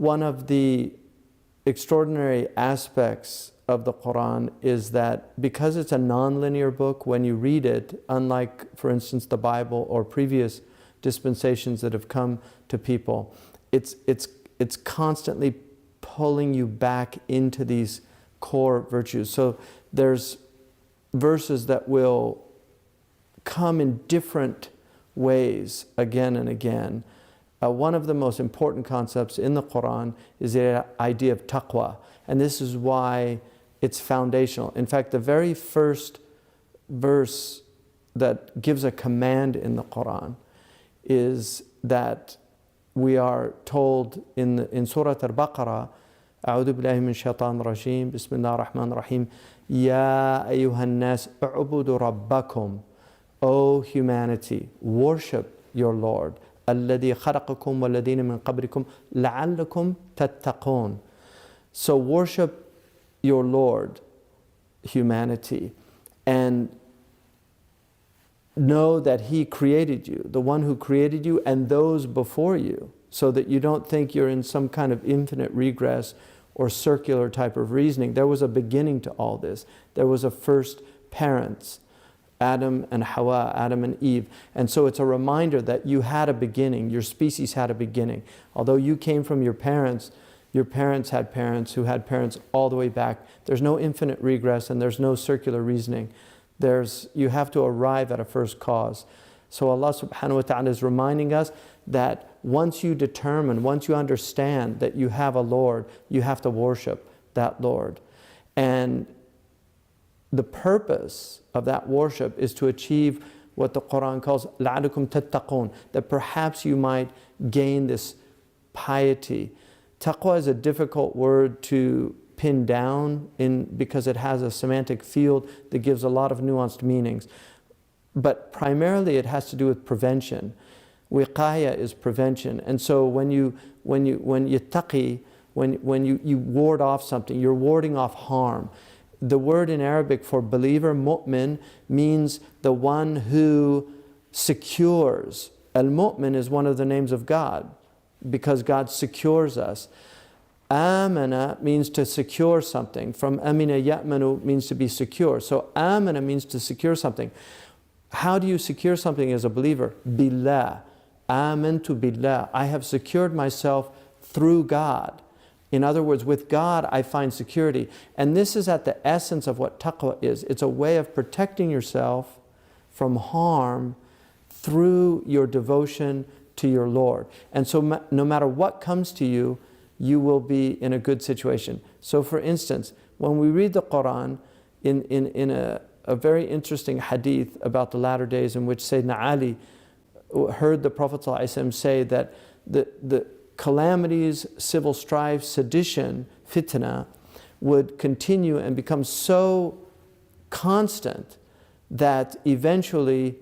one of the extraordinary aspects of the Quran is that because it's a non-linear book, when you read it, unlike, for instance, the Bible or previous dispensations that have come to people, it's constantly pulling you back into these core virtues. So there's verses that will come in different ways again and again. One of the most important concepts in the Quran is the idea of taqwa, and this is why it's foundational. In fact, the very first verse that gives a command in the Quran is that we are told in Surah Al Baqarah, أعوذ بالله من الشيطان الرجيم بسم الله الرحمن الرحيم يا أيها الناس اعبدوا ربكم. O humanity, worship your Lord. الذي خلقكم والذين من قبلكم لعلكم تتقون. So worship your Lord, humanity, and know that He created you, the one who created you and those before you, so that you don't think you're in some kind of infinite regress or circular type of reasoning. There was a beginning to all this. There was a first parents, Adam and Hawa, Adam and Eve. And so it's a reminder that you had a beginning, your species had a beginning. Although you came from your parents had parents who had parents all the way back. There's no infinite regress and there's no circular reasoning. You have to arrive at a first cause. So Allah subhanahu wa ta'ala is reminding us that once you determine, once you understand that you have a Lord, you have to worship that Lord. And the purpose of that worship is to achieve what the Quran calls لَعَلَكُمْ تَتَّقُونَ, that perhaps you might gain this piety. Taqwa is a difficult word to pin down because it has a semantic field that gives a lot of nuanced meanings. But primarily it has to do with prevention. Wiqaya is prevention. And so when you taqi, when you ward off something, you're warding off harm. The word in Arabic for believer, mu'min, means the one who secures. Al-mu'min is one of the names of God because God secures us. Amana means to secure something. From amina ya'manu means to be secure. So amana means to secure something. How do you secure something as a believer? Billah. Amantu billah. I have secured myself through God. In other words, with God I find security. And this is at the essence of what taqwa is. It's a way of protecting yourself from harm through your devotion to your Lord. And so no matter what comes to you, you will be in a good situation. So for instance, when we read the Quran in a very interesting hadith about the latter days in which Sayyidina Ali heard the Prophet ﷺ say that the calamities, civil strife, sedition, fitna, would continue and become so constant that eventually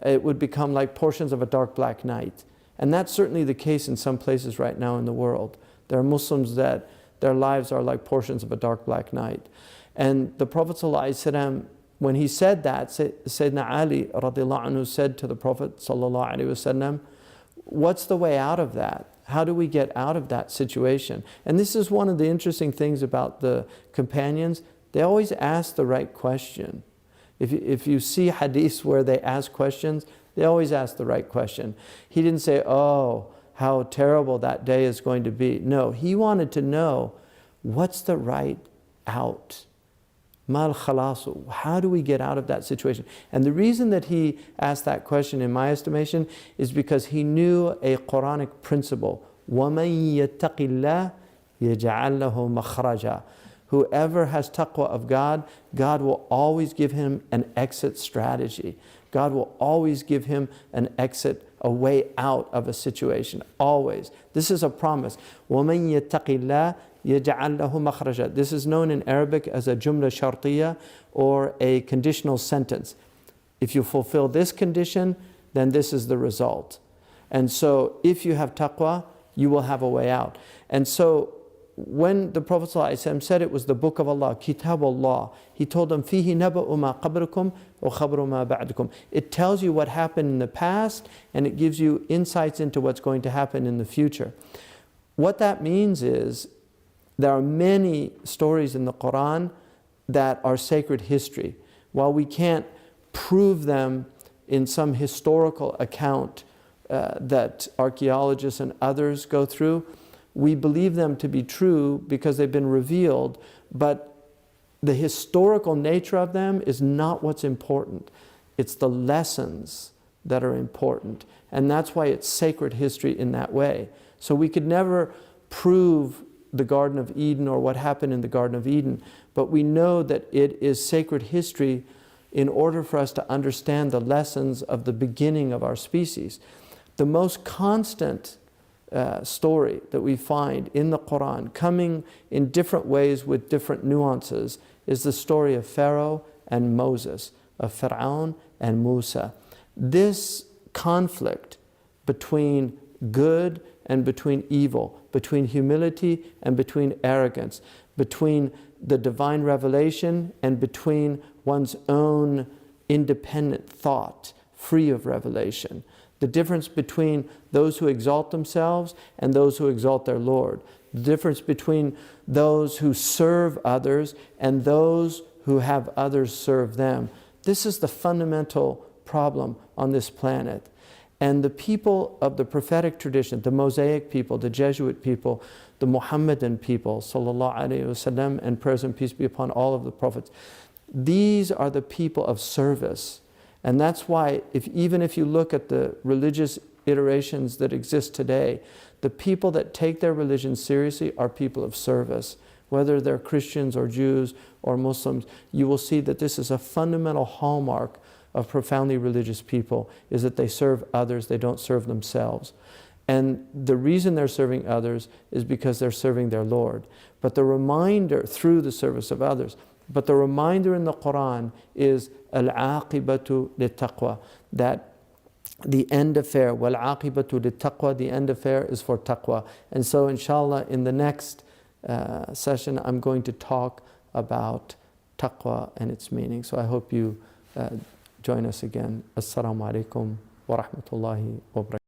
it would become like portions of a dark black night. And that's certainly the case in some places right now in the world. There are Muslims that their lives are like portions of a dark black night. And the Prophet ﷺ, when he said that, Sayyidina Ali radiallahu anhu said to the Prophet ﷺ, what's the way out of that? How do we get out of that situation? And this is one of the interesting things about the companions. They always ask the right question. If you see hadiths where they ask questions, they always ask the right question. He didn't say, oh, how terrible that day is going to be. No, he wanted to know, what's the right out? Mal khalasu. How do we get out of that situation? And the reason that he asked that question, in my estimation, is because he knew a Quranic principle. وَمَن يَتَّقِ اللَّهِ يَجْعَلْ لَهُ مَخْرَجًا. Whoever has taqwa of God, God will always give him an exit strategy. God will always give him an exit, a way out of a situation, always. This is a promise. وَمَن يَتَّقِ اللَّهِ يَجْعَلْ لَهُ مَخْرَجًا. This is known in Arabic as a jumla shartiyya, or a conditional sentence. If you fulfill this condition, then this is the result. And so if you have taqwa, you will have a way out. And so when the Prophet ﷺ said it was the book of Allah, Kitab Allah, he told them, فِيهِ نَبَأُ مَا قَبْرُكُمْ وَخَبْرُ مَا بَعْدُكُمْ. It tells you what happened in the past, and it gives you insights into what's going to happen in the future. what that means is there are many stories in the Quran that are sacred history. While we can't prove them in some historical account that archaeologists and others go through, we believe them to be true because they've been revealed, but the historical nature of them is not what's important. It's the lessons that are important. And that's why it's sacred history in that way. So we could never prove the Garden of Eden or what happened in the Garden of Eden, but we know that it is sacred history in order for us to understand the lessons of the beginning of our species. The most constant story that we find in the Quran, coming in different ways with different nuances, is the story of Pharaoh and Moses, of Pharaoh and Musa. This conflict between good and between evil, between humility and between arrogance, between the divine revelation and between one's own independent thought, free of revelation. The difference between those who exalt themselves and those who exalt their Lord. The difference between those who serve others and those who have others serve them. This is the fundamental problem on this planet. And the people of the prophetic tradition, the Mosaic people, the Jesuit people, the Muhammadan people, sallallahu alaihi wasallam, and prayers and peace be upon all of the prophets, these are the people of service. And that's why even if you look at the religious iterations that exist today, the people that take their religion seriously are people of service. Whether they're Christians or Jews or Muslims, you will see that this is a fundamental hallmark of profoundly religious people, is that they serve others, they don't serve themselves. And the reason they're serving others is because they're serving their Lord. But the reminder through the service of others, but the reminder in the Quran is al-aqibatu lit-taqwa, that the end affair, wal-aqibatu lit-taqwa, the end affair is for taqwa. And so inshallah in the next session I'm going to talk about taqwa and its meaning. So I hope you join us again. Assalamu alaikum wa rahmatullahi wa barakatuh.